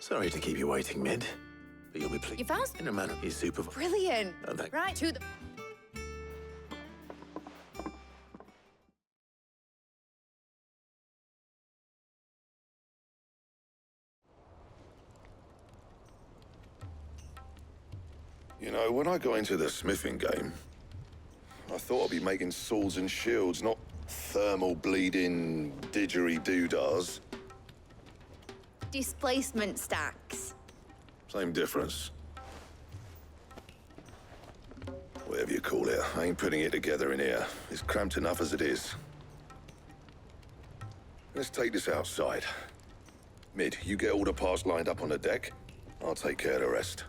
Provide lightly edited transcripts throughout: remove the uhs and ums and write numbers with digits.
Sorry to keep you waiting, Mid. But you'll be pleased. You found... In a manner, he's super... Brilliant. Oh, thank... Right, to the... You know, when I got into the smithing game, I thought I'd be making swords and shields, not thermal bleeding didgeridoo-dahs. Displacement stacks. Same difference. Whatever you call it, I ain't putting it together in here. It's cramped enough as it is. Let's take this outside. Mid, you get all the parts lined up on the deck. I'll take care of the rest.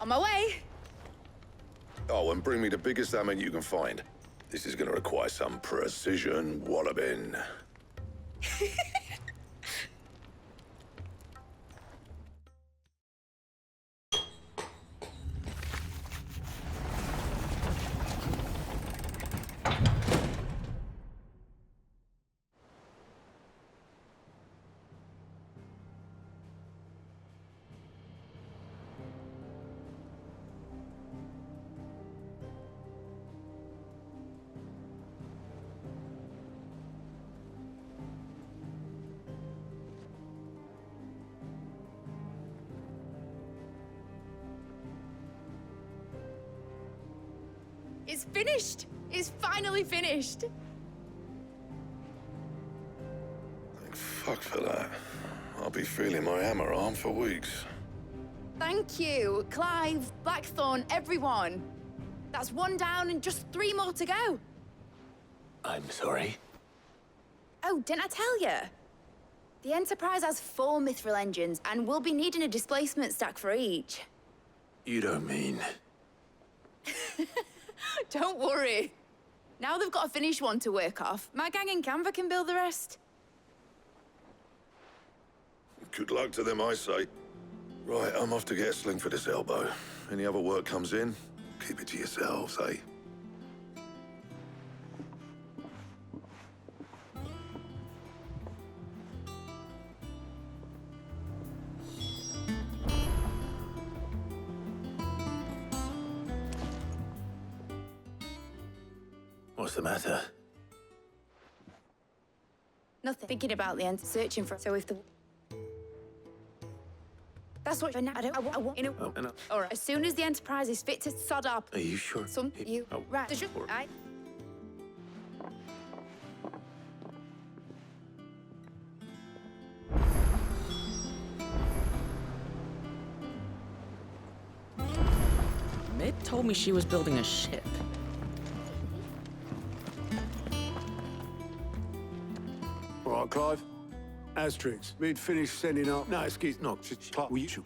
On my way. Oh, and bring me the biggest salmon you can find. This is gonna require some precision walloping. It's finished. It's finally finished. Thank fuck for that. I'll be feeling my hammer arm for weeks. Thank you, Clive, Blackthorn, everyone. That's one down and just 3 more to go. I'm sorry. Oh, didn't I tell you? The Enterprise has 4 mithril engines, and we'll be needing a displacement stack for each. You don't mean... Don't worry. Now they've got a finished one to work off, my gang in Canva can build the rest. Good luck to them, I say. Right, I'm off to get a sling for this elbow. Any other work comes in, keep it to yourselves, eh? What's the matter? Nothing. Thinking about the end, searching for... So if the... That's what... I want, you know... Oh, no. All right. As soon as the Enterprise is fit to sod up... Are you sure? You... Oh. Right. Does you... I... Mid told me she was building a ship. All right, Clive. Asterix, we'd finished sending up... No, excuse... No, Clark, will you...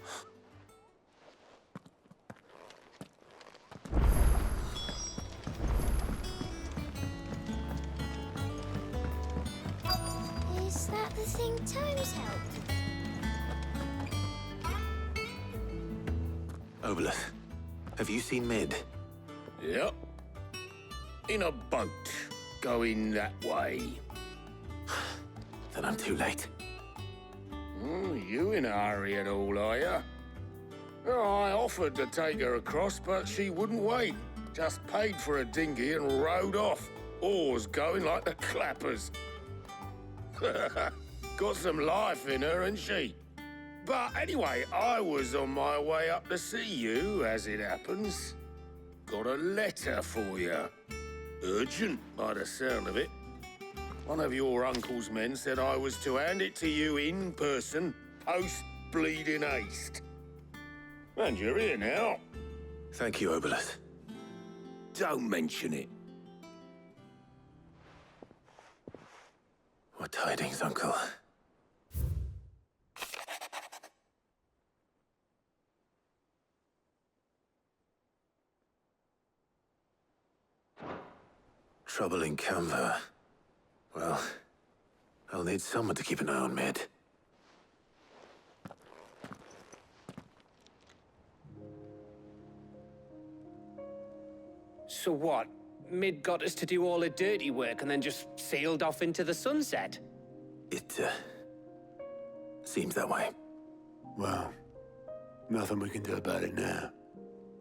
Is that the thing Tomes helped? Obolus, have you seen Mid? Yep. In a boat, going that way. Then I'm too late. You in a hurry at all, are you? Oh, I offered to take her across, but she wouldn't wait. Just paid for a dinghy and rowed off. Oars going like the clappers. Got some life in her, ain't she? But anyway, I was on my way up to see you, as it happens. Got a letter for you. Urgent, by the sound of it. One of your uncle's men said I was to hand it to you in person, post-bleeding haste. And you're here now. Thank you, Obolus. Don't mention it. What tidings, Uncle? Trouble in Canva. Well, I'll need someone to keep an eye on Mid. So what? Mid got us to do all the dirty work and then just sailed off into the sunset? It, seems that way. Well, nothing we can do about it now.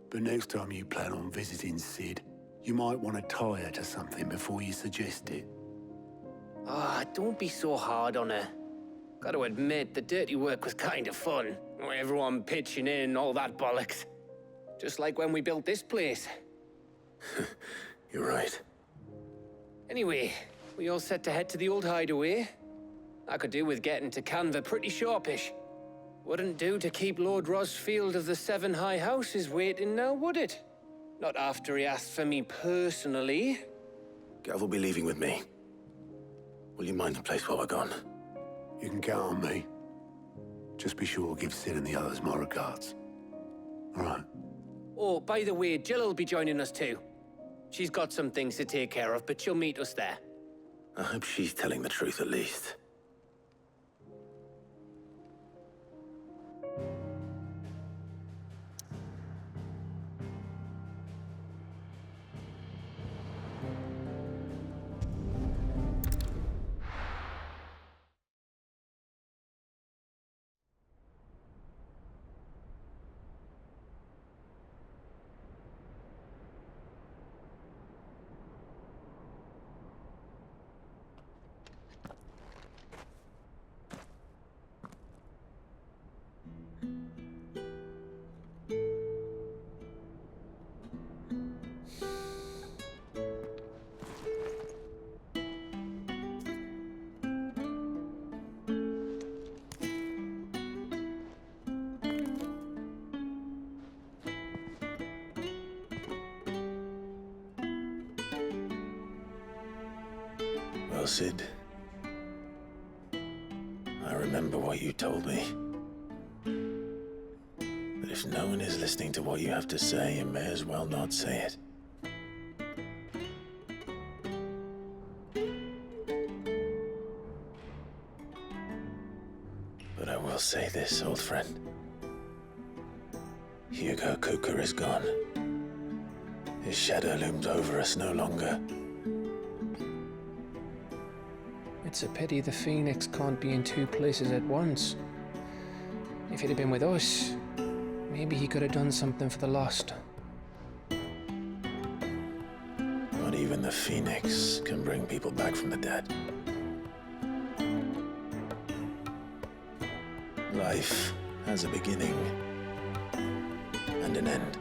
But next time you plan on visiting Sid, you might want to tie her to something before you suggest it. Ah, don't be so hard on her. Gotta admit, the dirty work was kind of fun. Everyone pitching in, all that bollocks. Just like when we built this place. You're right. Anyway, we all set to head to the old hideaway. I could do with getting to Canva pretty sharpish. Wouldn't do to keep Lord Rosfield of the Seven High Houses waiting now, would it? Not after he asked for me personally. Gav will be leaving with me. Will you mind the place while we're gone? You can count on me. Just be sure to give Sid and the others my regards. All right. Oh, by the way, Jill will be joining us too. She's got some things to take care of, but she'll meet us there. I hope she's telling the truth at least. Well, Sid, I remember what you told me. That if no one is listening to what you have to say, you may as well not say it. But I will say this, old friend. Hugo Cooker is gone. His shadow looms over us no longer. It's a pity the Phoenix can't be in two places at once. If he'd have been with us, maybe he could have done something for the lost. Not even the Phoenix can bring people back from the dead. Life has a beginning and an end.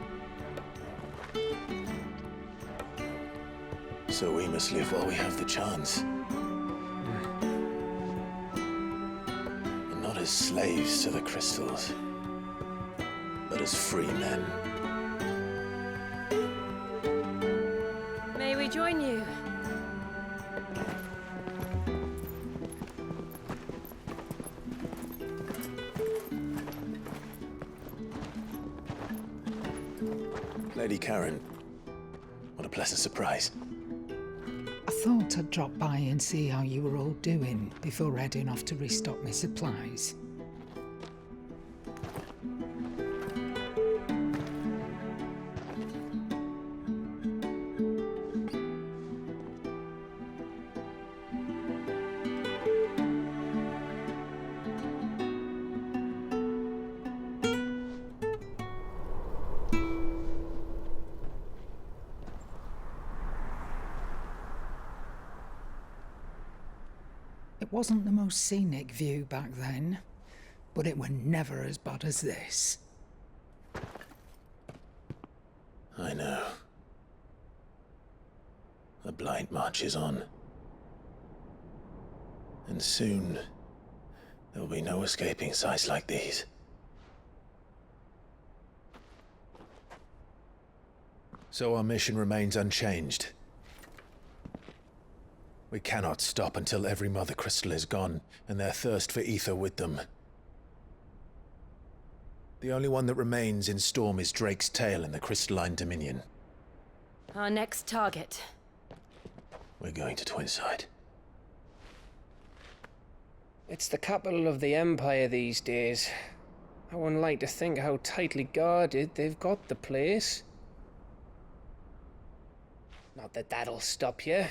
So we must live while we have the chance. And not as slaves to the crystals, but as free men. May we join you? Lady Karen, what a pleasant surprise. I thought I'd drop by and see how you were all doing before heading off to restock my supplies. It wasn't the most scenic view back then, but it were never as bad as this. I know. The blight marches on. And soon, there'll be no escaping sights like these. So our mission remains unchanged. We cannot stop until every Mother Crystal is gone, and their thirst for ether with them. The only one that remains in Storm is Drake's Tail in the Crystalline Dominion. Our next target. We're going to Twinside. It's the capital of the Empire these days. I wouldn't like to think how tightly guarded they've got the place. Not that that'll stop you,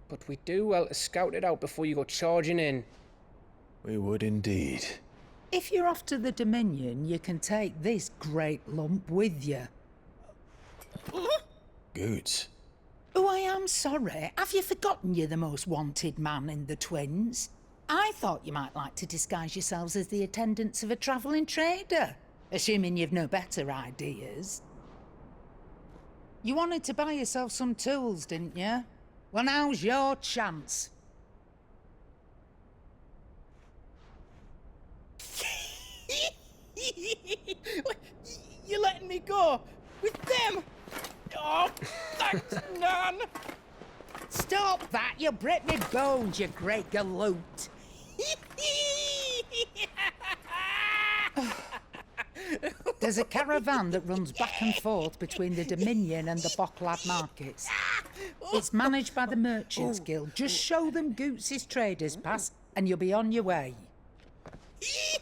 but we do well to scout it out before you go charging in. We would indeed. If you're off to the Dominion, you can take this great lump with you. Goots. Oh, I am sorry. Have you forgotten you're the most wanted man in the Twins? I thought you might like to disguise yourselves as the attendants of a travelling trader, assuming you've no better ideas. You wanted to buy yourself some tools, didn't you? Well, now's your chance. You're letting me go? With them? Oh, thanks, Nan! Stop that! You'll break me bones, you great galoot! There's a caravan that runs back and forth between the Dominion and the Bocklad markets. It's managed by the Merchants Guild. Just show them Goots' traders pass and you'll be on your way.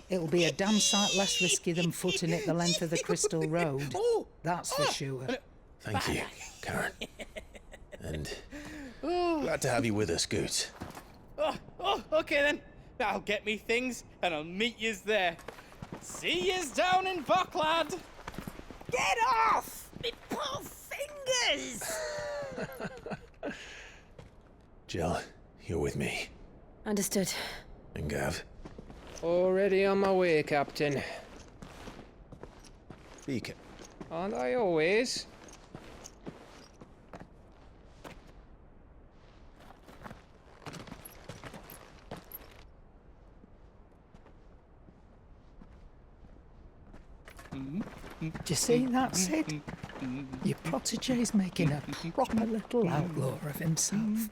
It'll be a damn sight less risky than footing it the length of the Crystal Road. That's for sure. Thank you, Karen. And glad to have you with us, Goots. Okay then. I'll get me things and I'll meet yous there. See yous down in Bocklad. Get off! Me poor fingers! Jill, you're with me. Understood. And Gav. Already on my way, Captain. Beacon. Aren't I always? Do you see that, Sid? Your protege's making a proper little outlaw of himself.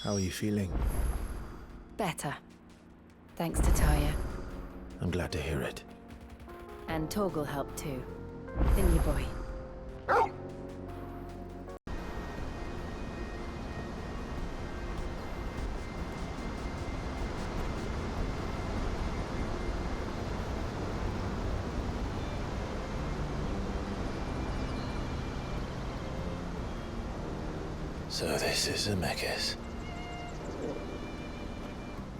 How are you feeling? Better. Thanks to Taya. I'm glad to hear it. And Torgal helped too. Didn't you, boy? So this is Zemeckis.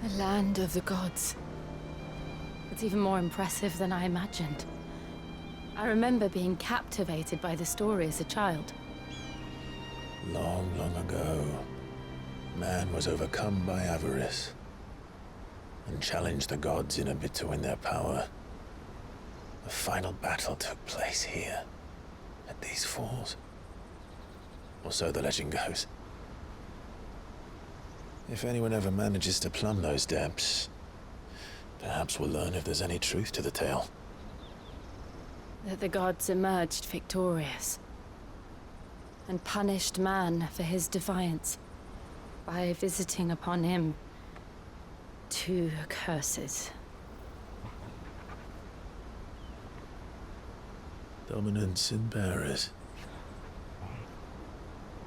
The land of the gods. It's even more impressive than I imagined. I remember being captivated by the story as a child. Long, long ago, man was overcome by avarice and challenged the gods in a bid to win their power. The final battle took place here, at these falls. Or so the legend goes. If anyone ever manages to plumb those depths, perhaps we'll learn if there's any truth to the tale. That the gods emerged victorious and punished man for his defiance by visiting upon him 2 curses. Dominants and bearers.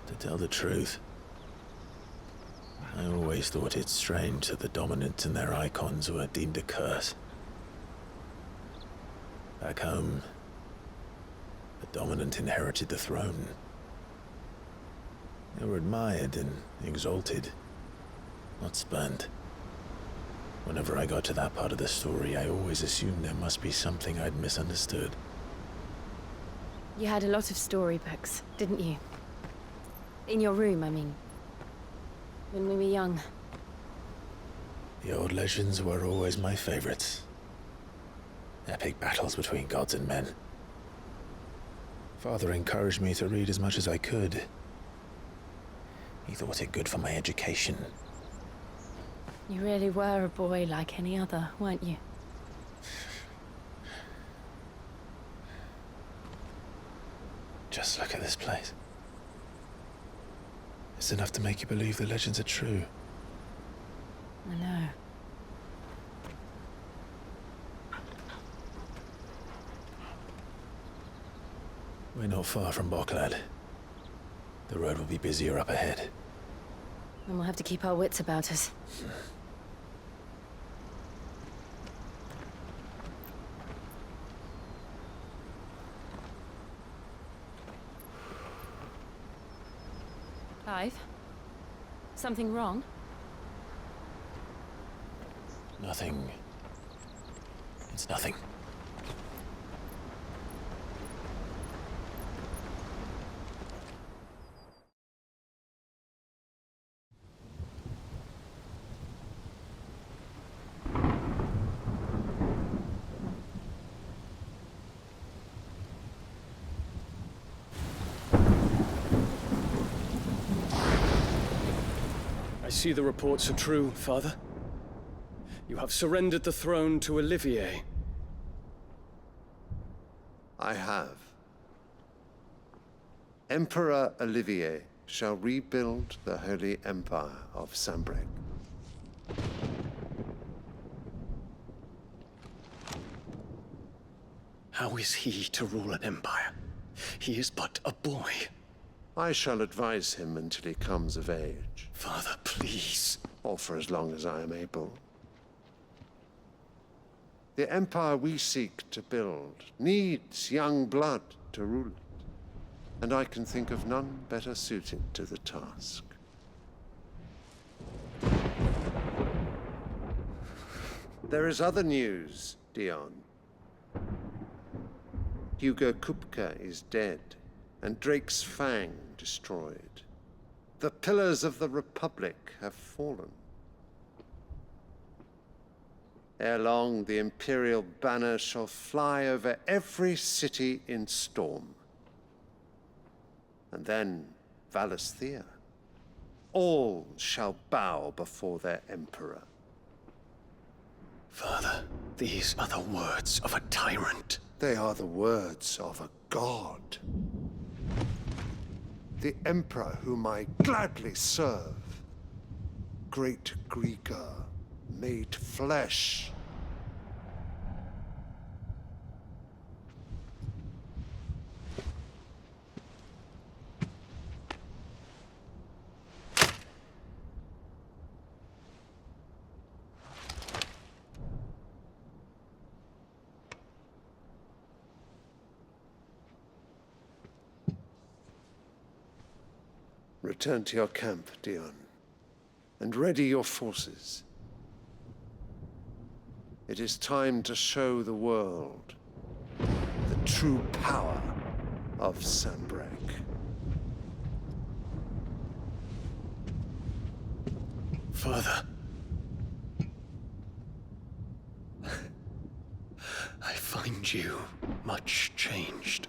To tell the truth, I always thought it strange that the dominants and their icons were deemed a curse. Back home, the dominant inherited the throne. They were admired and exalted, not spurned. Whenever I got to that part of the story, I always assumed there must be something I'd misunderstood. You had a lot of storybooks, didn't you? In your room, I mean. When we were young. The old legends were always my favorites. Epic battles between gods and men. Father encouraged me to read as much as I could. He thought it good for my education. You really were a boy like any other, weren't you? Just look at this place. It's enough to make you believe the legends are true. I know. We're not far from Boklad. The road will be busier up ahead. And we'll have to keep our wits about us. Clive? Something wrong? Nothing. It's nothing. I see the reports are true, Father. You have surrendered the throne to Olivier. I have. Emperor Olivier shall rebuild the Holy Empire of Sanbreque. How is he to rule an empire? He is but a boy. I shall advise him until he comes of age. Father, please. Or for as long as I am able. The empire we seek to build needs young blood to rule it, and I can think of none better suited to the task. There is other news, Dion. Hugo Kupka is dead, and Drake's Fang destroyed. The pillars of the Republic have fallen. Ere long, the Imperial banner shall fly over every city in Storm. And then, Valisthea. All shall bow before their Emperor. Father, these are the words of a tyrant. They are the words of a god. The Emperor whom I gladly serve. Great Greeker, made flesh. Return to your camp, Dion, and ready your forces. It is time to show the world the true power of Sanbreque. Father. I find you much changed.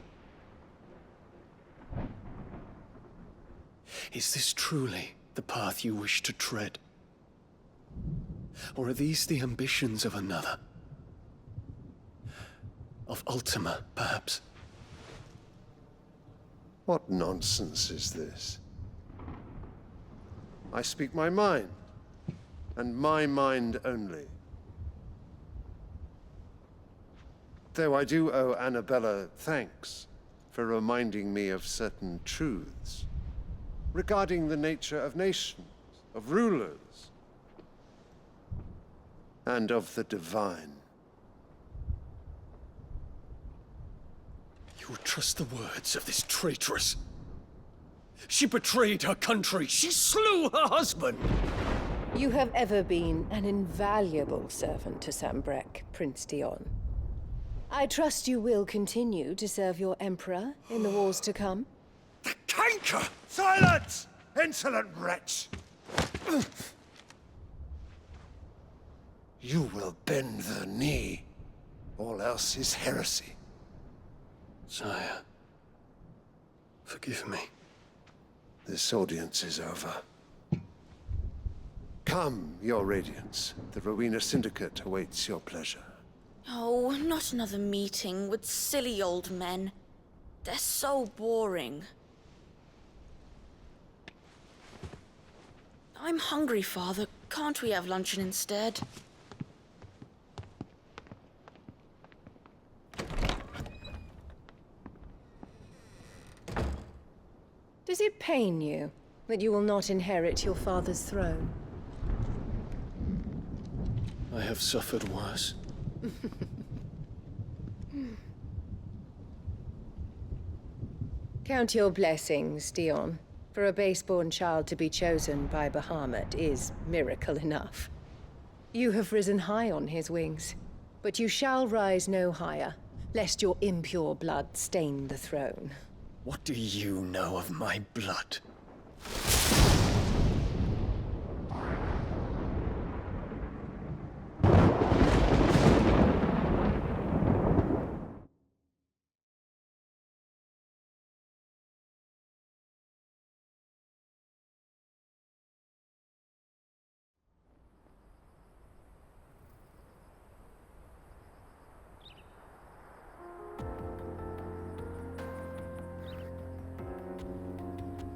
Is this truly the path you wish to tread? Or are these the ambitions of another? Of Ultima, perhaps? What nonsense is this? I speak my mind, and my mind only. Though I do owe Annabella thanks for reminding me of certain truths regarding the nature of nations, of rulers, and of the divine. You would trust the words of this traitress? She betrayed her country. She slew her husband. You have ever been an invaluable servant to Sanbreque, Prince Dion. I trust you will continue to serve your Emperor in the wars to come. The canker! Silence! insolent wretch! You will bend the knee. All else is heresy. Sire, forgive me. This audience is over. Come, Your Radiance. The Rowena Syndicate awaits your pleasure. Oh, not another meeting with silly old men. They're so boring. I'm hungry, Father. Can't we have luncheon instead? Does it pain you that you will not inherit your father's throne? I have suffered worse. Count your blessings, Dion. For a base-born child to be chosen by Bahamut is miracle enough. You have risen high on his wings, but you shall rise no higher, lest your impure blood stain the throne. What do you know of my blood?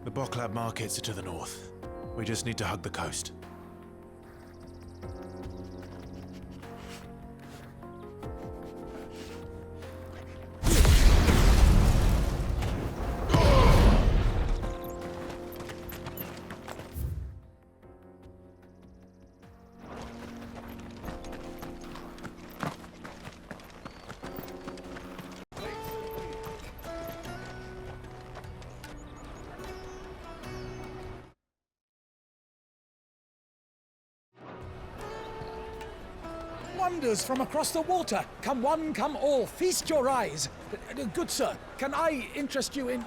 The Boklab markets are to the north. We just need to hug the coast. Wonders from across the water. Come one, come all, feast your eyes. Good sir, can I interest you in...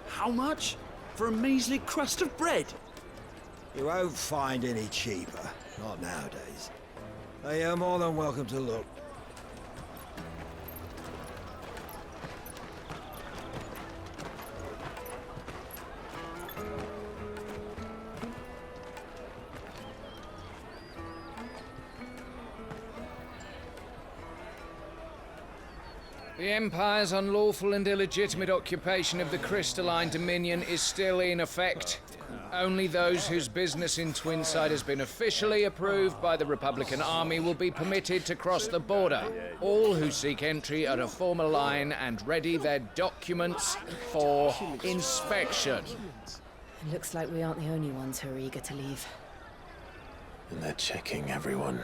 How much? For a measly crust of bread? You won't find any cheaper. Not nowadays. They are more than welcome to look. The Empire's unlawful and illegitimate occupation of the Crystalline Dominion is still in effect. Only those whose business in Twinside has been officially approved by the Republican Army will be permitted to cross the border. All who seek entry are to form a line and ready their documents for inspection. It looks like we aren't the only ones who are eager to leave. And they're checking everyone.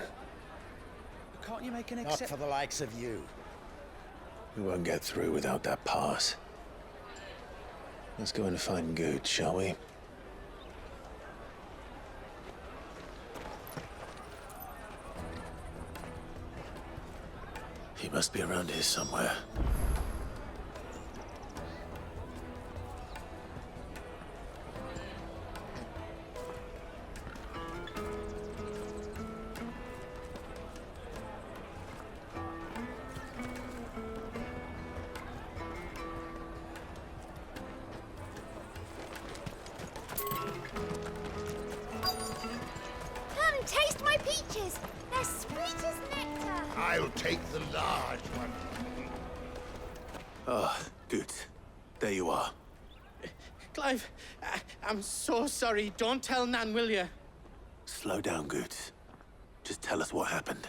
Can't you make an Not for the likes of you. We won't get through without that pass. Let's go and find Good, shall we? He must be around here somewhere. Come, taste my peaches. They're sweet as nectar. I'll take the large one. Ah, Good. There you are. Clive, I'm so sorry. Don't tell Nan, will you? Slow down, Good. Just tell us what happened.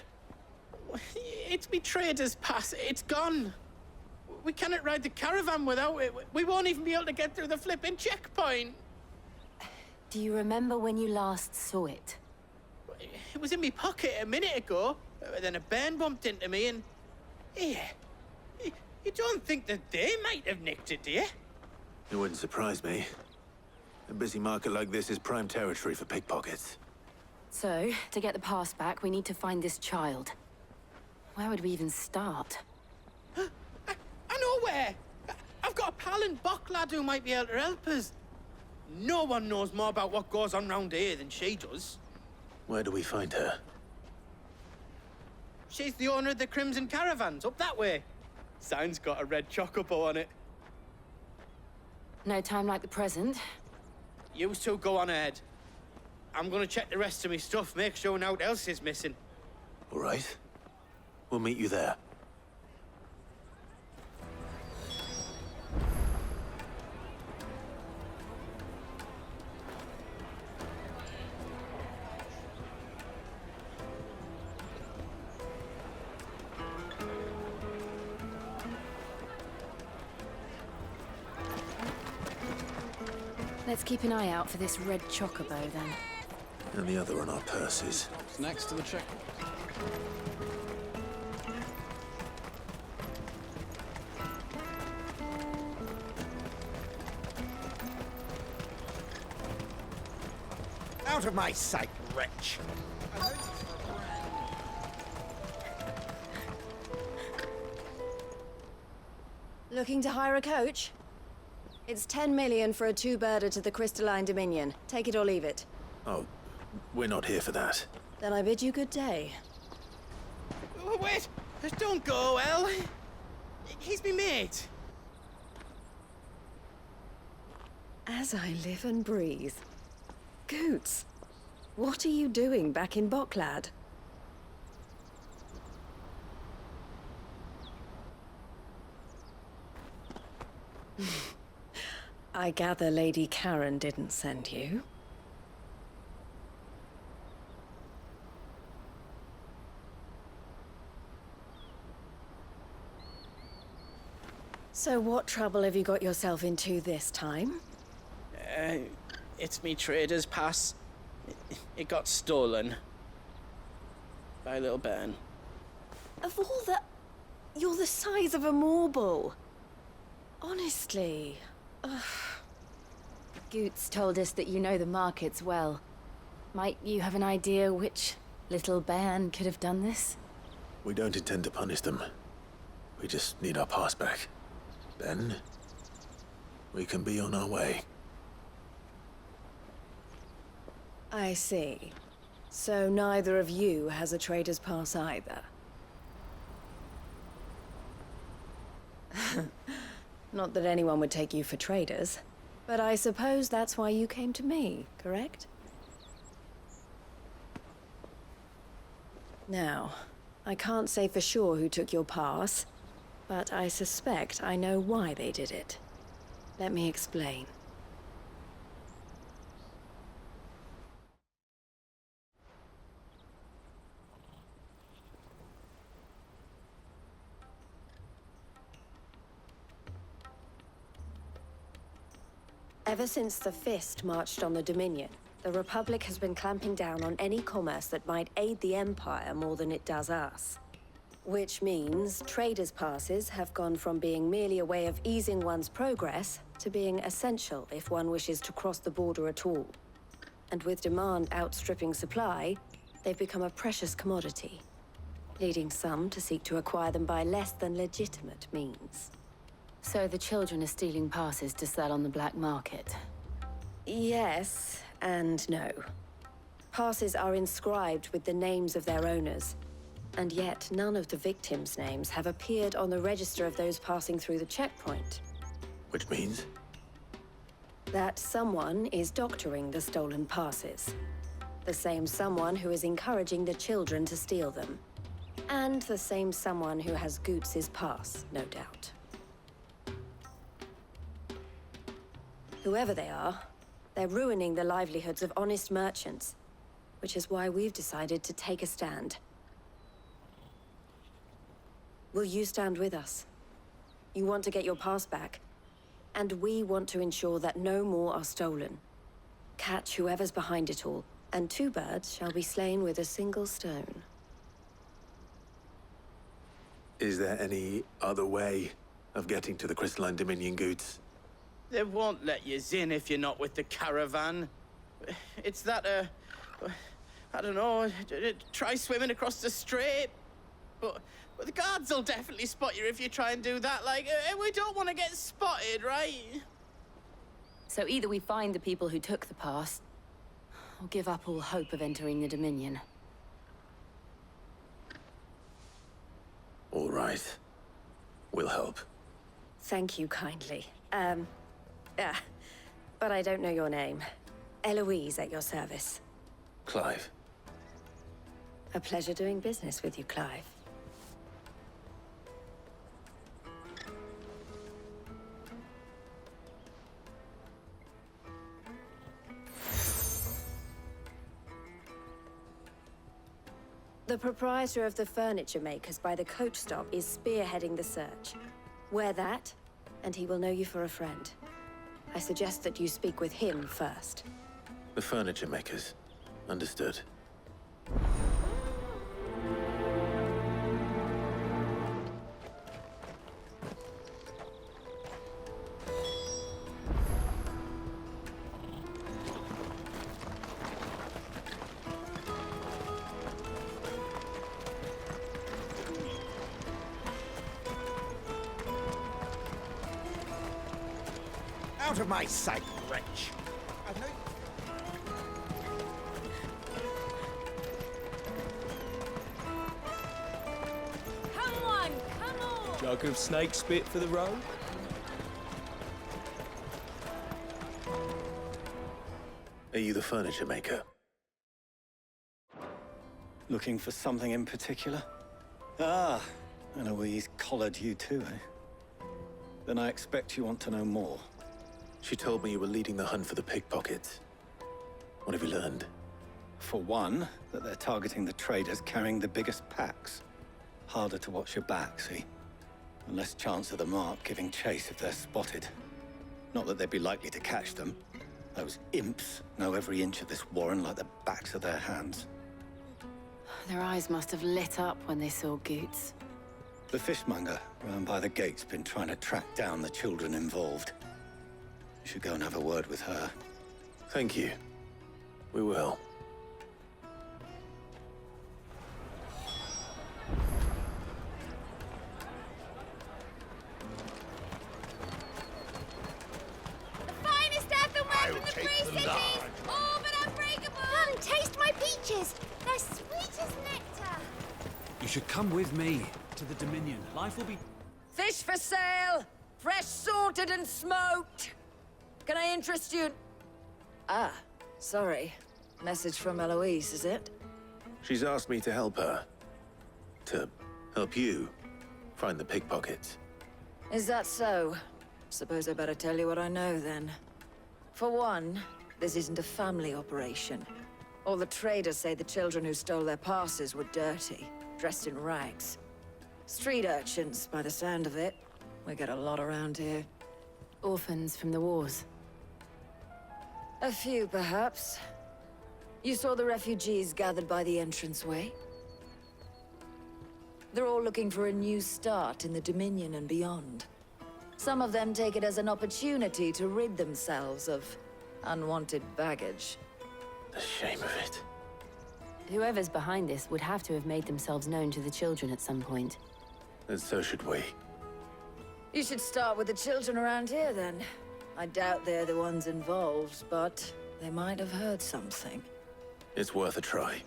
It's me trader's pass. It's gone. We cannot ride the caravan without it. We won't even be able to get through the flipping checkpoint. Do you remember when you last saw it? It was in my pocket a minute ago. Then a bairn bumped into me and... Yeah. You don't think that they might have nicked it, do you? It wouldn't surprise me. A busy market like this is prime territory for pickpockets. So, to get the pass back, we need to find this child. Where would we even start? I know where! nowhere. I've got a pal in Bocklad who might be able to help us. No one knows more about what goes on round here than she does. Where do we find her? She's the owner of the Crimson Caravans, up that way. Sign's got a red chocobo on it. No time like the present. You two go on ahead. I'm gonna check the rest of my stuff, make sure naught else is missing. All right. We'll meet you there. Let's keep an eye out for this red chocobo, then. And the other on our purses. It's next to the check. Out of my sight, wretch! Looking to hire a coach? It's 10 million for a two-birder to the Crystalline Dominion. Take it or leave it. Oh, we're not here for that. Then I bid you good day. Oh, wait! Don't go, El. He's me mate. As I live and breathe. Goots, what are you doing back in Bocklad? I gather Lady Karen didn't send you. So what trouble have you got yourself into this time? It's me trader's pass. It got stolen. By a little bairn. Of all the... You're the size of a marble. Honestly. Ugh. Goots told us that you know the markets well. Might you have an idea which little bairn could have done this? We don't intend to punish them. We just need our pass back. Then, we can be on our way. I see. So neither of you has a trader's pass either. Not that anyone would take you for traders, but I suppose that's why you came to me, correct? Now, I can't say for sure who took your pass, but I suspect I know why they did it. Let me explain. Ever since the Fist marched on the Dominion, the Republic has been clamping down on any commerce that might aid the Empire more than it does us. Which means traders' passes have gone from being merely a way of easing one's progress to being essential if one wishes to cross the border at all. And with demand outstripping supply, they've become a precious commodity, leading some to seek to acquire them by less than legitimate means. So the children are stealing passes to sell on the black market? Yes and no. Passes are inscribed with the names of their owners, and yet none of the victims' names have appeared on the register of those passing through the checkpoint. Which means? That someone is doctoring the stolen passes. The same someone who is encouraging the children to steal them. And the same someone who has Goots' pass, no doubt. Whoever they are, they're ruining the livelihoods of honest merchants, which is why we've decided to take a stand. Will you stand with us? You want to get your pass back, and we want to ensure that no more are stolen. Catch whoever's behind it all, and two birds shall be slain with a single stone. Is there any other way of getting to the Crystalline Dominion, Goots? They won't let you in if you're not with the caravan. It's that, I don't know, try swimming across the strait. but the guards will definitely spot you if you try and do that. Like, we don't want to get spotted, right? So either we find the people who took the pass, or give up all hope of entering the Dominion. All right. We'll help. Thank you kindly. But I don't know your name. Eloise at your service. Clive. A pleasure doing business with you, Clive. The proprietor of the furniture makers by the coach stop is spearheading the search. Wear that, and he will know you for a friend. I suggest that you speak with him first. The furniture makers. Understood. Out of my sight, wretch! I've no... Come on, come on! Jug of snake spit for the road? Are you the furniture maker? Looking for something in particular? Ah, Eloise collared you too, eh? Then I expect you want to know more. She told me you were leading the hunt for the pickpockets. What have you learned? For one, that they're targeting the traders carrying the biggest packs. Harder to watch your back, see? And less chance of the mark giving chase if they're spotted. Not that they'd be likely to catch them. Those imps know every inch of this warren like the backs of their hands. Their eyes must have lit up when they saw Goots. The fishmonger round by the gate's been trying to track down the children involved. You should go and have a word with her. Thank you. We will. The finest earthenware from the Free Cities! All but unbreakable! Come, taste my peaches! They're sweet as nectar! You should come with me to the Dominion. Life will be... Fish for sale! Fresh sorted and smoked! Can I interest you? Ah, sorry. Message from Eloise, is it? She's asked me to help her. To help you find the pickpockets. Is that so? Suppose I better tell you what I know, then. For one, this isn't a family operation. All the traders say the children who stole their passes were dirty, dressed in rags. Street urchins, by the sound of it. We get a lot around here. Orphans from the wars. A few, perhaps. You saw the refugees gathered by the entranceway? They're all looking for a new start in the Dominion and beyond. Some of them take it as an opportunity to rid themselves of unwanted baggage. The shame of it. Whoever's behind this would have to have made themselves known to the children at some point. And so should we. You should start with the children around here, then. I doubt they're the ones involved, but they might have heard something. It's worth a try.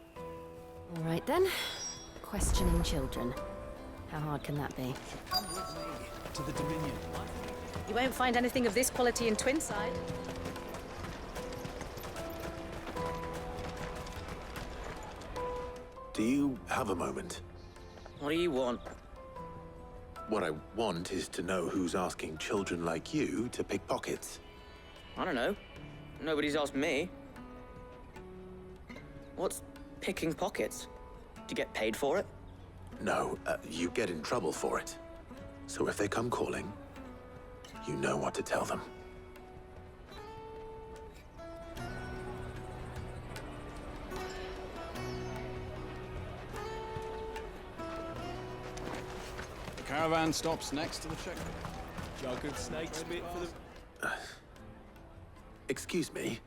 All right, then. Questioning children. How hard can that be? Come with me to the Dominion. You won't find anything of this quality in Twinside. Do you have a moment? What do you want? What I want is to know who's asking children like you to pick pockets. I don't know. Nobody's asked me. What's picking pockets? Do you get paid for it? No, you get in trouble for it. So if they come calling, you know what to tell them. The caravan stops next to the checkpoint. Jug of snake spit for the... Excuse me?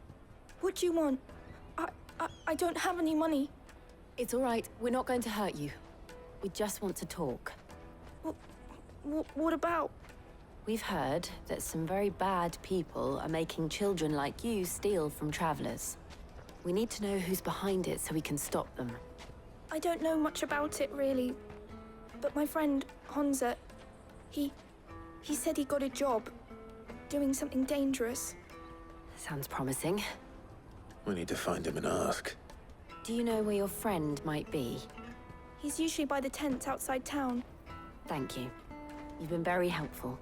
What do you want? I don't have any money. It's all right. We're not going to hurt you. We just want to talk. What about? We've heard that some very bad people are making children like you steal from travelers. We need to know who's behind it so we can stop them. I don't know much about it, really. But my friend, Honza, he said he got a job doing something dangerous. Sounds promising. We need to find him and ask. Do you know where your friend might be? He's usually by the tents outside town. Thank you. You've been very helpful.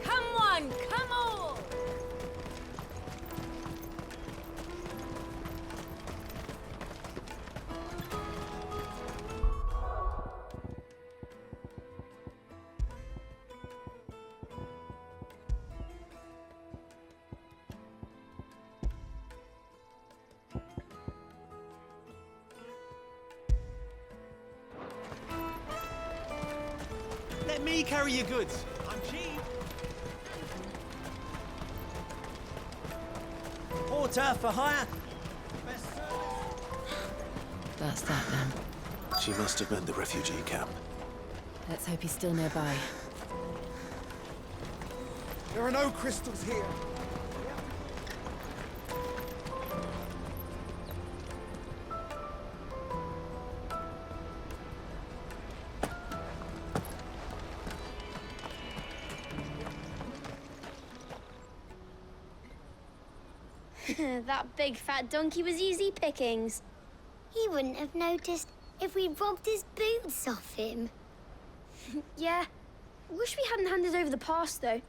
Come on, come on! Let me carry your goods. I'm cheap. Porter for hire. That's that then. She must have meant the refugee camp. Let's hope he's still nearby. There are no crystals here. That big fat donkey was easy pickings. He wouldn't have noticed if we'd robbed his boots off him. Yeah. Wish we hadn't handed over the pass, though.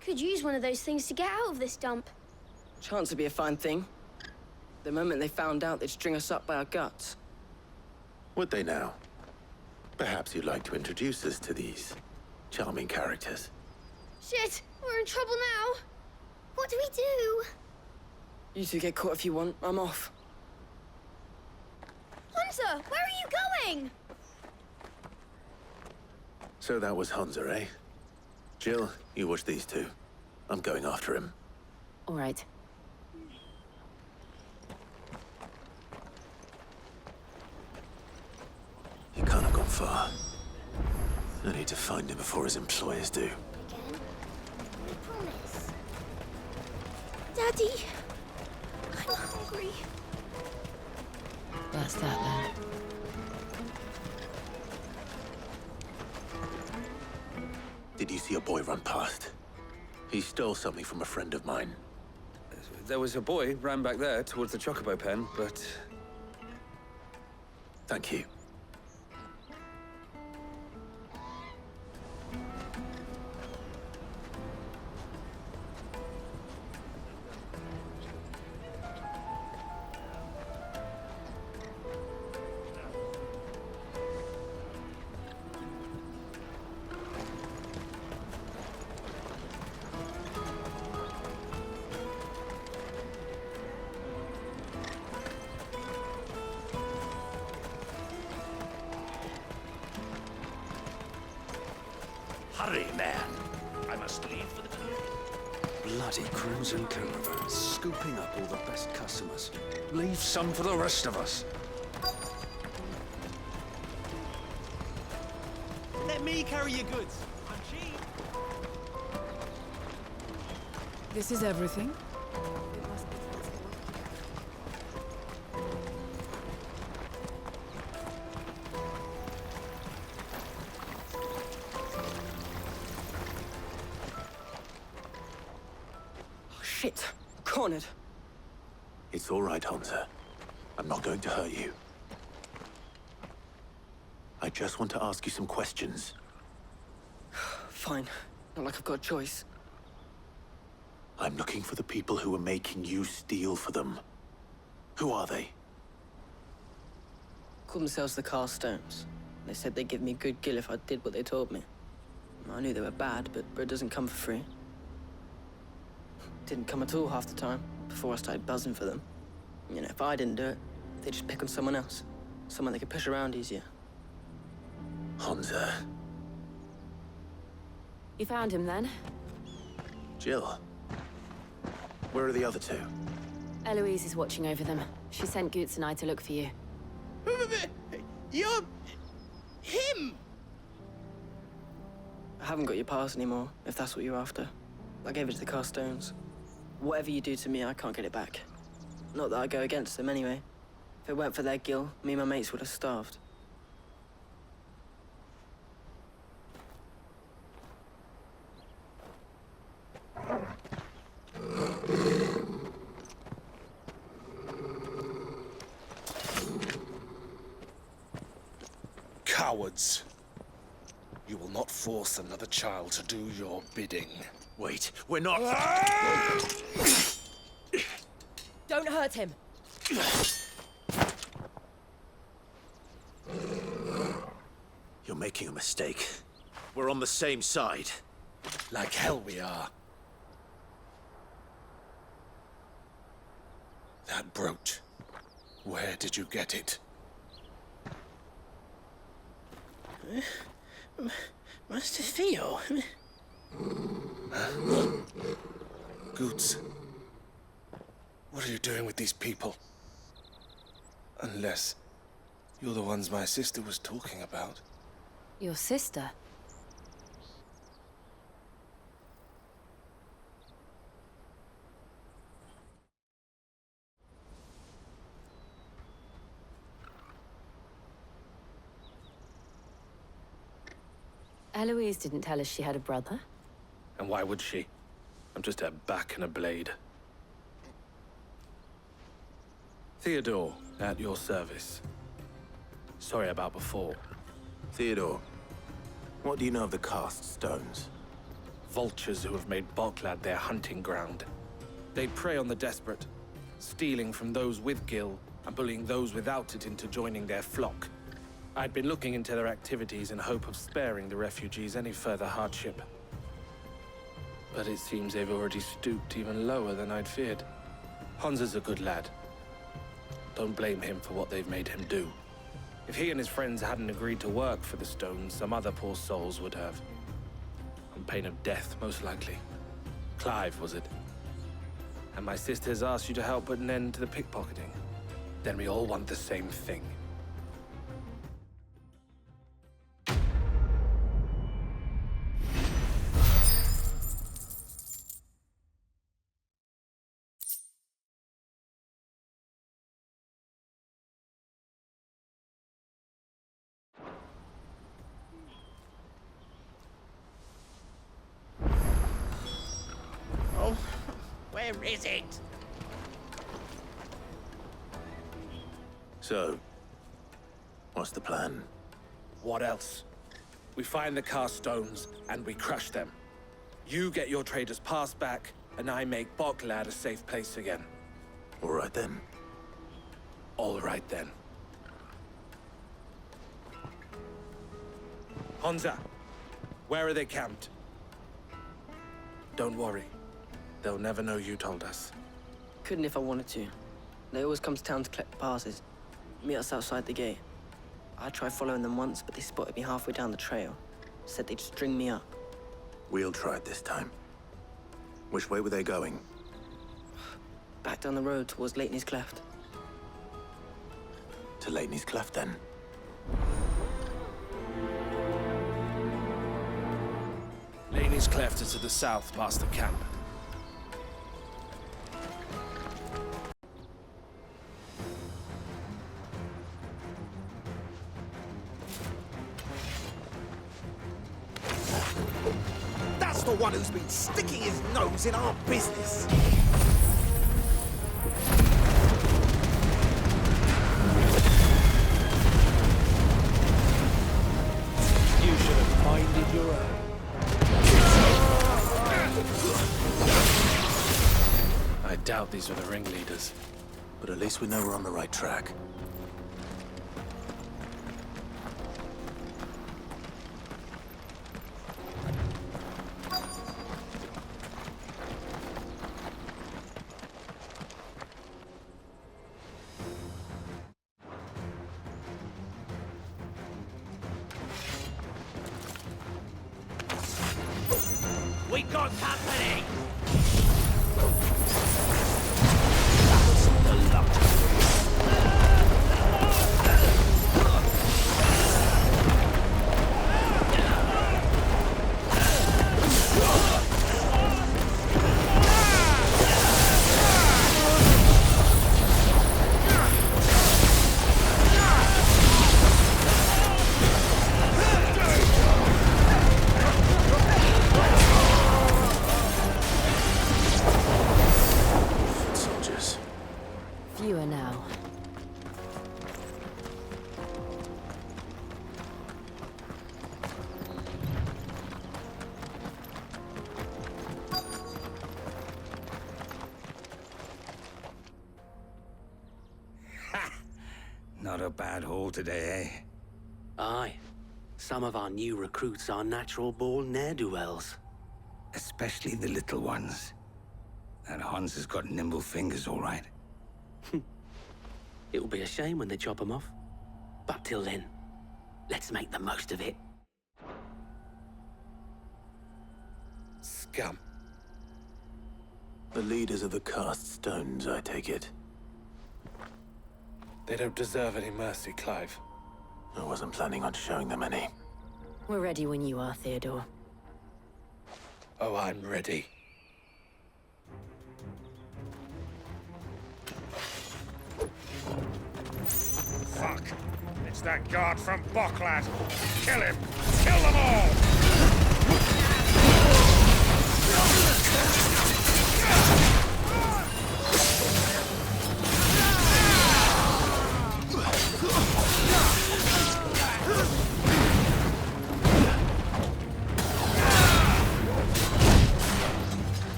Could use one of those things to get out of this dump. Chance would be a fine thing. The moment they found out, they'd string us up by our guts. Would they now? Perhaps you'd like to introduce us to these charming characters. Shit, we're in trouble now. What do we do? You two get caught if you want. I'm off. Hunter, where are you going? So that was Hunza, eh? Jill, you watch these two. I'm going after him. All right. He can't have gone far. I need to find him before his employers do. Again? I promise. Daddy, I'm hungry. That's that then. Did you see a boy run past? He stole something from a friend of mine. There was a boy ran back there towards the chocobo pen, but... Thank you. Hurry, man. I must leave for the Bloody crimson caravan, scooping up all the best customers. Leave some for the rest of us. Let me carry your goods. I'm cheap. This is everything? Shit. Cornered. It's all right, Hunter. I'm not going to hurt you. I just want to ask you some questions. Fine. Not like I've got a choice. I'm looking for the people who are making you steal for them. Who are they? Call themselves the Carstones. They said they'd give me good gill if I did what they told me. I knew they were bad, but bread doesn't come for free. Didn't come at all half the time, before I started buzzing for them. You know, if I didn't do it, they'd just pick on someone else. Someone they could push around easier. Hunza. You found him then? Jill. Where are the other two? Eloise is watching over them. She sent Goots and I to look for you. You're... him! I haven't got your pass anymore, if that's what you're after. I gave it to the Carstones. Whatever you do to me, I can't get it back. Not that I go against them anyway. If it weren't for their Gil, me and my mates would have starved. Cowards. You will not force another child to do your bidding. Wait, we're not... Don't hurt him. You're making a mistake. We're on the same side. Like hell we are. That brooch. Where did you get it? Master Theo? Goots. What are you doing with these people? Unless you're the ones my sister was talking about. Your sister? Eloise didn't tell us she had a brother. And why would she? I'm just her back and a blade. Theodore, at your service. Sorry about before. Theodore, what do you know of the cast stones? Vultures who have made Boklad their hunting ground. They prey on the desperate, stealing from those with Gil and bullying those without it into joining their flock. I'd been looking into their activities in hope of sparing the refugees any further hardship. But it seems they've already stooped even lower than I'd feared. Hansa's a good lad. Don't blame him for what they've made him do. If he and his friends hadn't agreed to work for the stones, some other poor souls would have. On pain of death, most likely. Clive, was it? And my sisters asked you to help put an end to the pickpocketing. Then we all want the same thing. Oh, where is it? So, what's the plan? What else? We find the cast stones and we crush them. You get your trader's pass back, and I make Boklad a safe place again. All right then. All right then. Hansa, where are they camped? Don't worry. They'll never know you told us. Couldn't if I wanted to. They always come to town to collect the passes. Meet us outside the gate. I tried following them once, but they spotted me halfway down the trail. Said they'd string me up. We'll try it this time. Which way were they going? Back down the road towards Leitney's Cleft. To Leitney's Cleft, then. Leitney's Cleft is to the south, past the camp. That's the one who's been sticking his nose in our business. You should have minded your own. I doubt these were the ringleaders. But at least we know we're on the right track. we got company! Soldiers. Fewer now. Not a bad haul today, eh? Aye. Some of our new recruits are natural-born ne'er-do-wells. Especially the little ones. That Hans has got nimble fingers, all right. It'll be a shame when they chop them off. But till then, let's make the most of it. Scum. The leaders of the cast stones, I take it. They don't deserve any mercy, Clive. I wasn't planning on showing them any. We're ready when you are, Theodore. Oh, I'm ready. Fuck! It's that guard from Bocklad! Kill him! Kill them all!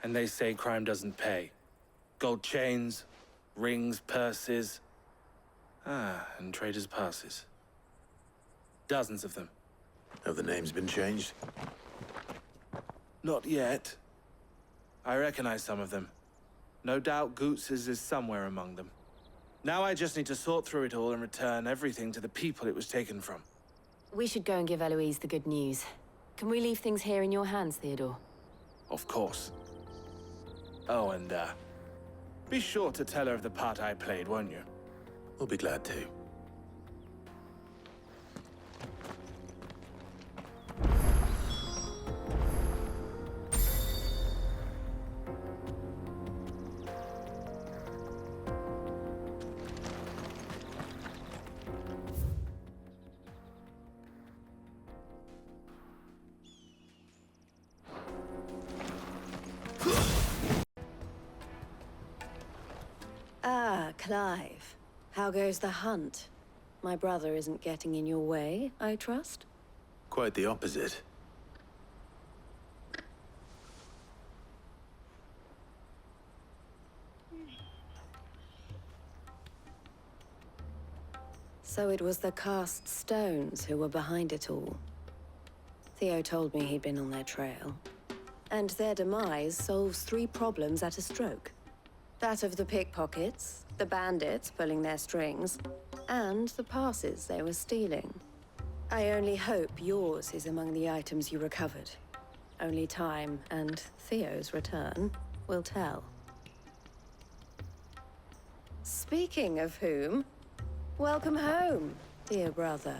And they say crime doesn't pay. Gold chains, rings, purses. And traders' passes. Dozens of them. Have the names been changed? Not yet. I recognize some of them. No doubt Goots's is somewhere among them. Now I just need to sort through it all and return everything to the people it was taken from. We should go and give Eloise the good news. Can we leave things here in your hands, Theodore? Of course. Oh, and, be sure to tell her of the part I played, won't you? We'll be glad to. Ah, Clive. How goes the hunt? My brother isn't getting in your way, I trust? Quite the opposite. So it was the cast stones who were behind it all. Theo told me he'd been on their trail. And their demise solves 3 problems at a stroke. That of the pickpockets, the bandits pulling their strings, and the passes they were stealing. I only hope yours is among the items you recovered. Only time and Theo's return will tell. Speaking of whom, welcome home, dear brother.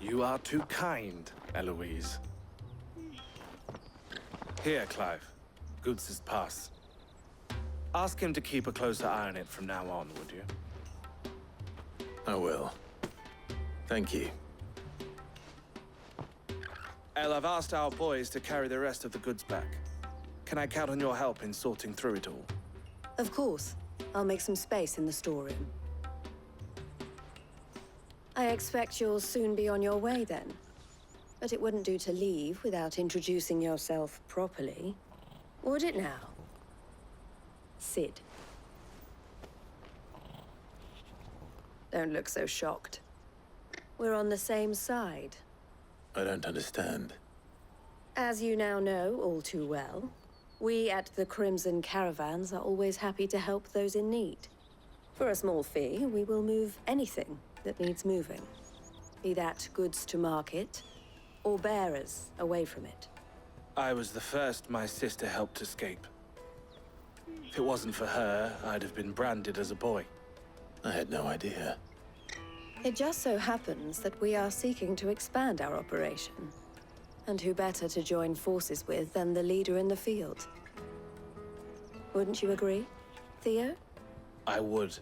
You are too kind, Eloise. Here, Clive. Goots' pass. Ask him to keep a closer eye on it from now on, would you? I will. Thank you. El, I've asked our boys to carry the rest of the goods back. Can I count on your help in sorting through it all? Of course. I'll make some space in the storeroom. I expect you'll soon be on your way then. But it wouldn't do to leave without introducing yourself properly. Would it now? Sid. Don't look so shocked. We're on the same side. I don't understand. As you now know all too well, we at the Crimson Caravans are always happy to help those in need. For a small fee, we will move anything that needs moving. Be that goods to market, or bearers away from it. I was the first my sister helped escape. If it wasn't for her, I'd have been branded as a boy. I had no idea. It just so happens that we are seeking to expand our operation. And who better to join forces with than the leader in the field? Wouldn't you agree, Theo? I would.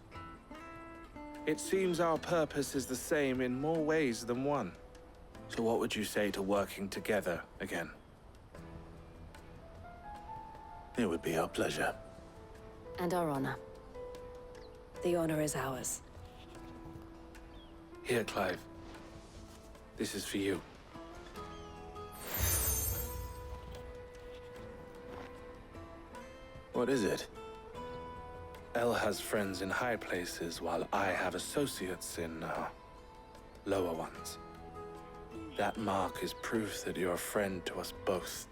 It seems our purpose is the same in more ways than one. So what would you say to working together again? It would be our pleasure. And our honor. The honor is ours. Here, Clive. This is for you. What is it? El has friends in high places, while I have associates in, lower ones. That mark is proof that you're a friend to us both.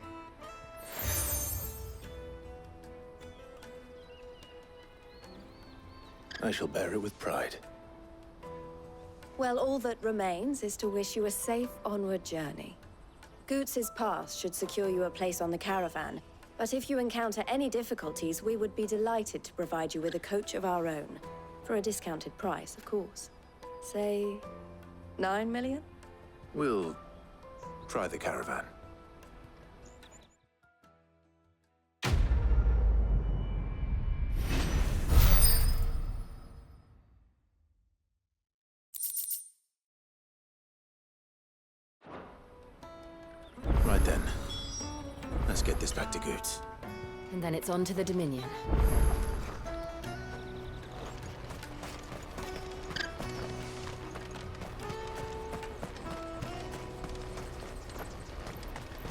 I shall bear it with pride. Well, all that remains is to wish you a safe onward journey. Goots' pass should secure you a place on the caravan, but if you encounter any difficulties, we would be delighted to provide you with a coach of our own. For a discounted price, of course. Say, 9 million? We'll try the caravan. Right then. Let's get this back to Goots. And then it's on to the Dominion.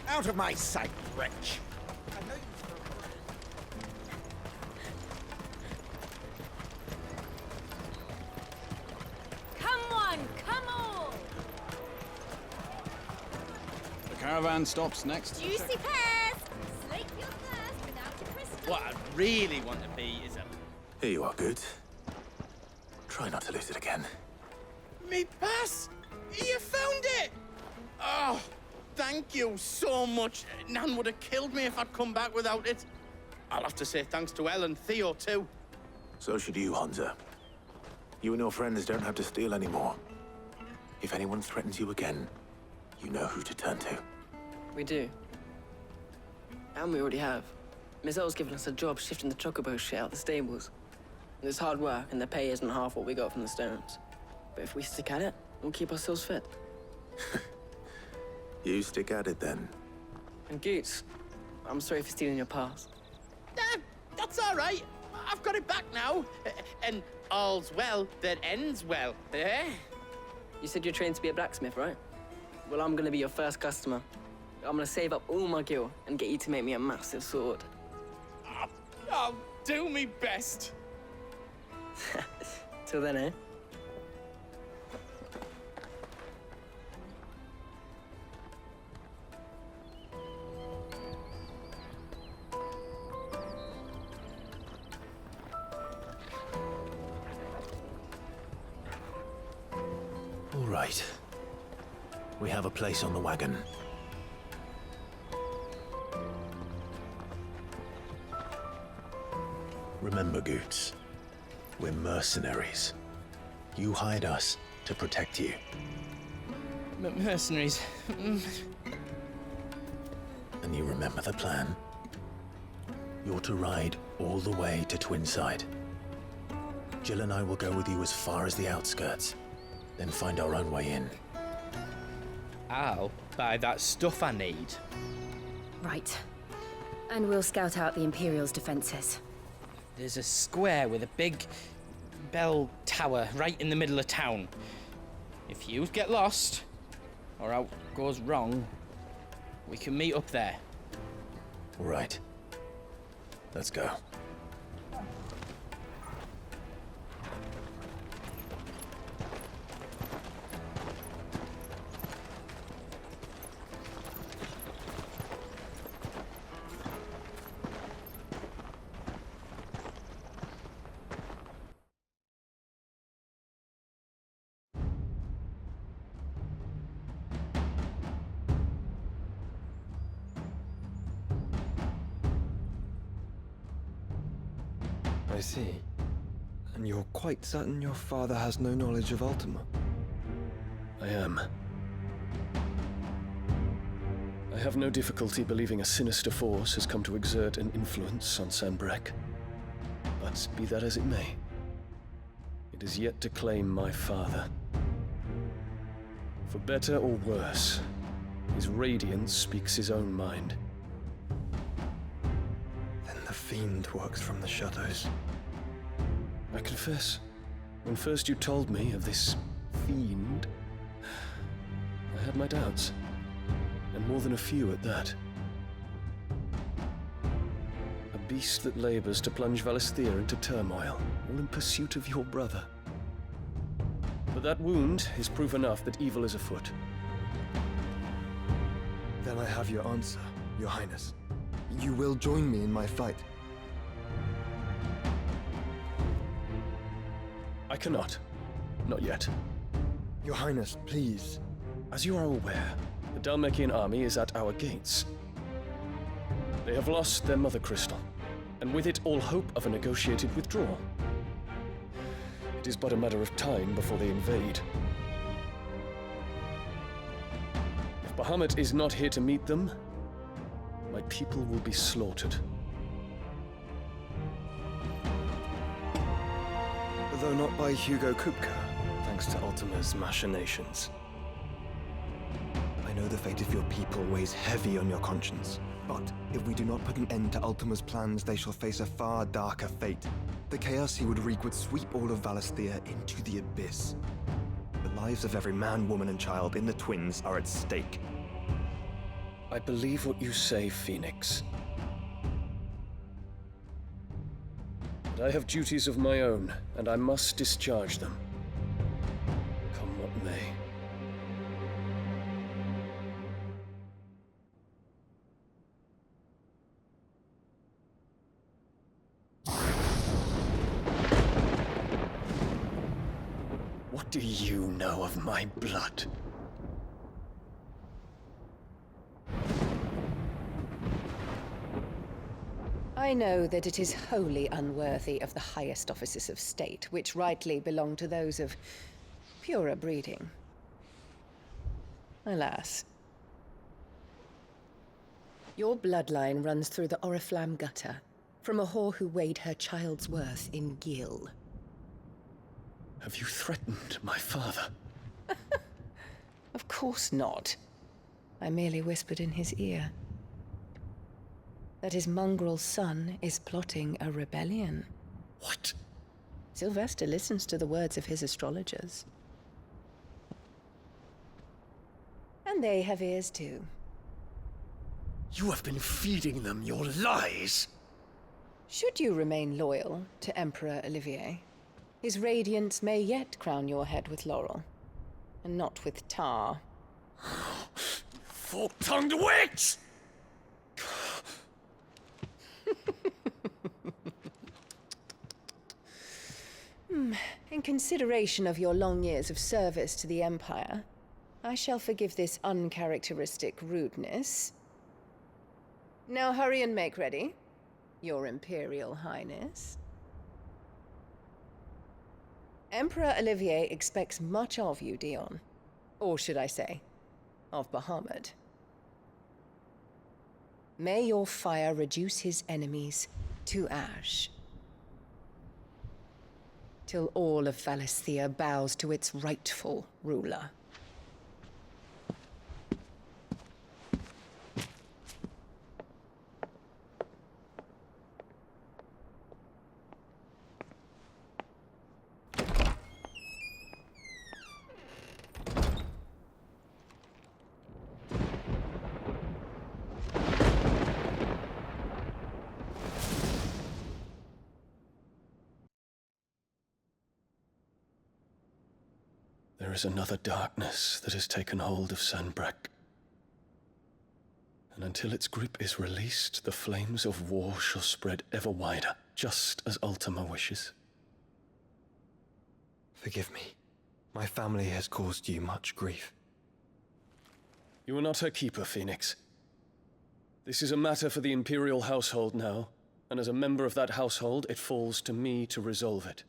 Out of my sight, wretch! Come on, come on! The caravan stops next. Juicy pears! Slake your thirst without your crystal. What I really want to be is a... Here you are, Goots. Try not to lose it again. Me pass! You found it! Oh, thank you so much. Nan would have killed me if I'd come back without it. I'll have to say thanks to Elle and Theo, too. So should you, Hansa. You and your friends don't have to steal anymore. If anyone threatens you again, you know who to turn to. We do. And we already have. Miss L's given us a job shifting the chocobo shit out the stables. And it's hard work, and the pay isn't half what we got from the stones. But if we stick at it, we'll keep ourselves fit. You stick at it, then. And Goots, I'm sorry for stealing your pass. That's all right. I've got it back now. And all's well that ends well, eh? You said you're trained to be a blacksmith, right? Well, I'm gonna be your first customer. I'm gonna save up all my gil and get you to make me a massive sword. I'll do me best. Till then, eh? All right. We have a place on the wagon. Remember, Goots, We're mercenaries. You hired us to protect you. Mercenaries. And you remember the plan? You're to ride all the way to Twinside. Jill and I will go with you as far as the outskirts, then find our own way in. I'll buy that stuff I need. Right. And we'll scout out the Imperial's defenses. There's a square with a big bell tower right in the middle of town. If you get lost, or out goes wrong, we can meet up there. Right. Let's go. I see. And you're quite certain your father has no knowledge of Ultima? I am. I have no difficulty believing a sinister force has come to exert an influence on Sanbreque. But be that as it may, it is yet to claim my father. For better or worse, his radiance speaks his own mind. Then the fiend works from the shadows. I confess, when first you told me of this fiend, I had my doubts, and more than a few at that. A beast that labors to plunge Valisthea into turmoil, all in pursuit of your brother. But that wound is proof enough that evil is afoot. Then I have your answer, Your Highness. You will join me in my fight. I cannot. Not yet. Your Highness, please. As you are aware, the Dhalmekian army is at our gates. They have lost their mother crystal, and with it all hope of a negotiated withdrawal. It is but a matter of time before they invade. If Bahamut is not here to meet them, my people will be slaughtered. Though not by Hugo Kupka, thanks to Ultima's machinations. I know the fate of your people weighs heavy on your conscience, but if we do not put an end to Ultima's plans, they shall face a far darker fate. The chaos he would wreak would sweep all of Valisthea into the abyss. The lives of every man, woman, and child in the Twins are at stake. I believe what you say, Phoenix. But I have duties of my own, and I must discharge them. Come what may. What do you know of my blood? I know that it is wholly unworthy of the highest offices of state, which rightly belong to those of purer breeding. Alas. Your bloodline runs through the Oriflamme gutter, from a whore who weighed her child's worth in gil. Have you threatened my father? Of course not. I merely whispered in his ear that his mongrel son is plotting a rebellion. What? Sylvester listens to the words of his astrologers. And they have ears too. You have been feeding them your lies! Should you remain loyal to Emperor Olivier, his radiance may yet crown your head with laurel, and not with tar. Fork-tongued witch! In consideration of your long years of service to the Empire, I shall forgive this uncharacteristic rudeness. Now hurry and make ready, Your Imperial Highness. Emperor Olivier expects much of you, Dion. Or should I say, of Bahamut. May your fire reduce his enemies to ash, till all of Valisthea bows to its rightful ruler. There is another darkness that has taken hold of Sanbreque. And until its grip is released, the flames of war shall spread ever wider, just as Ultima wishes. Forgive me. My family has caused you much grief. You are not her keeper, Phoenix. This is a matter for the Imperial household now, and as a member of that household, it falls to me to resolve it.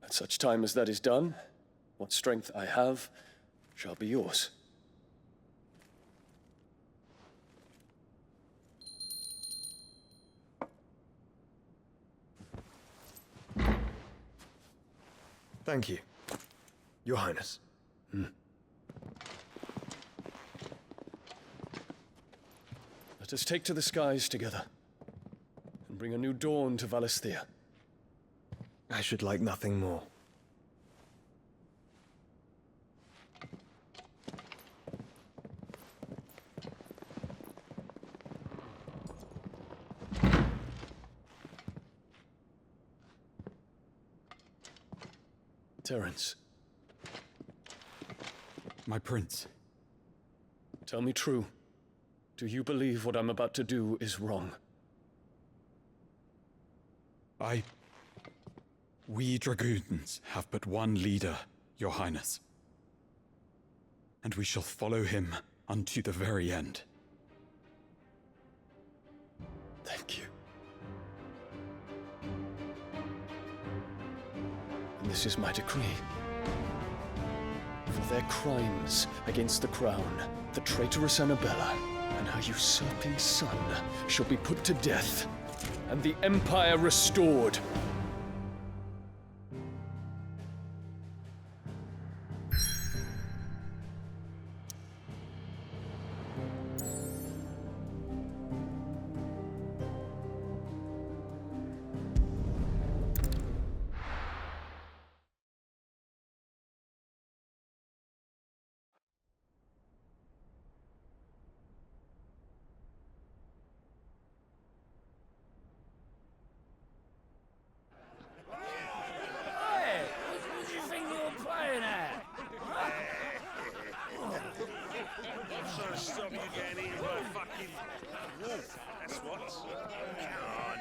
At such time as that is done, what strength I have shall be yours. Thank you, Your Highness. Let us take to the skies together, and bring a new dawn to Valisthea. I should like nothing more. Terence. My prince. Tell me true. Do you believe what I'm about to do is wrong? We dragoons have but one leader, Your Highness. And we shall follow him unto the very end. Thank you. And this is my decree. For their crimes against the crown, the traitorous Annabella and her usurping son shall be put to death, and the Empire restored. Stop you getting eaten by a fucking wolf. That's what. Come on.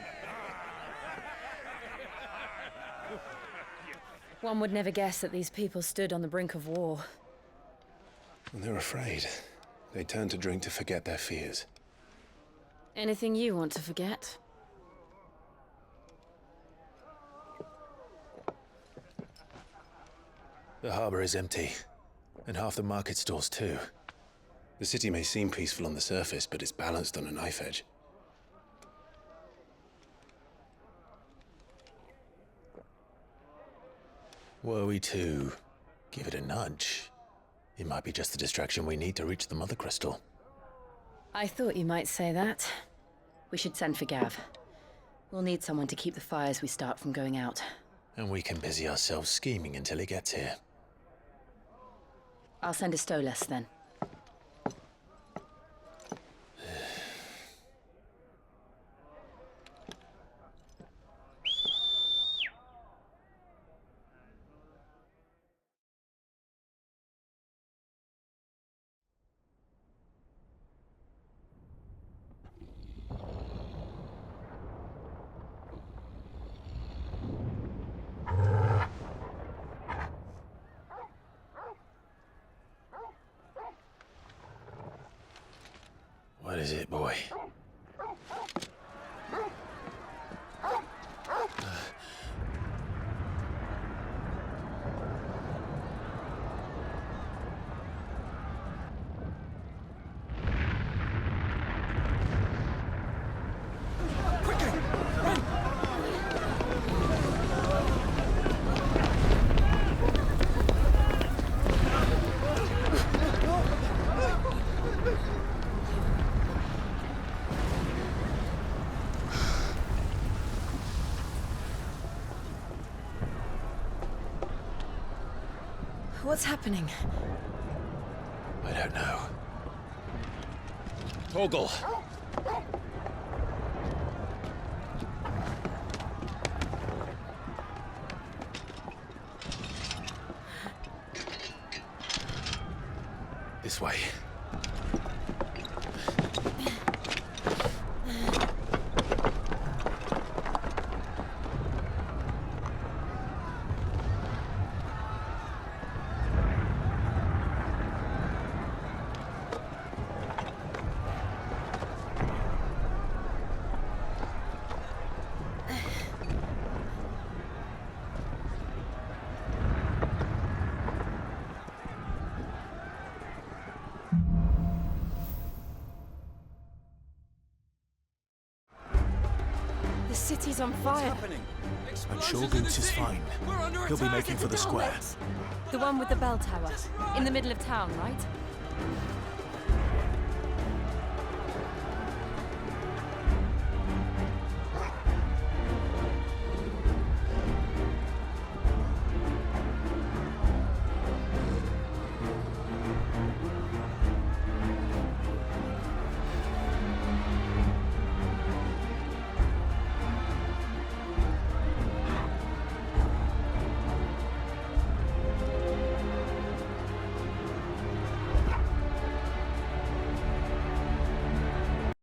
One would never guess that these people stood on the brink of war. And they're afraid. They turn to drink to forget their fears. Anything you want to forget? The harbor is empty, and half the market stalls too. The city may seem peaceful on the surface, but it's balanced on a knife edge. Were we to give it a nudge, it might be just the distraction we need to reach the Mother Crystal. I thought you might say that. We should send for Gav. We'll need someone to keep the fires we start from going out. And we can busy ourselves scheming until he gets here. I'll send a Stolas then. What is it, boy? What's happening? I don't know. Torgal! This way. The city's on fire. I'm sure Goots is fine. He'll be making for the square. The one with the bell tower. In the middle of town, right?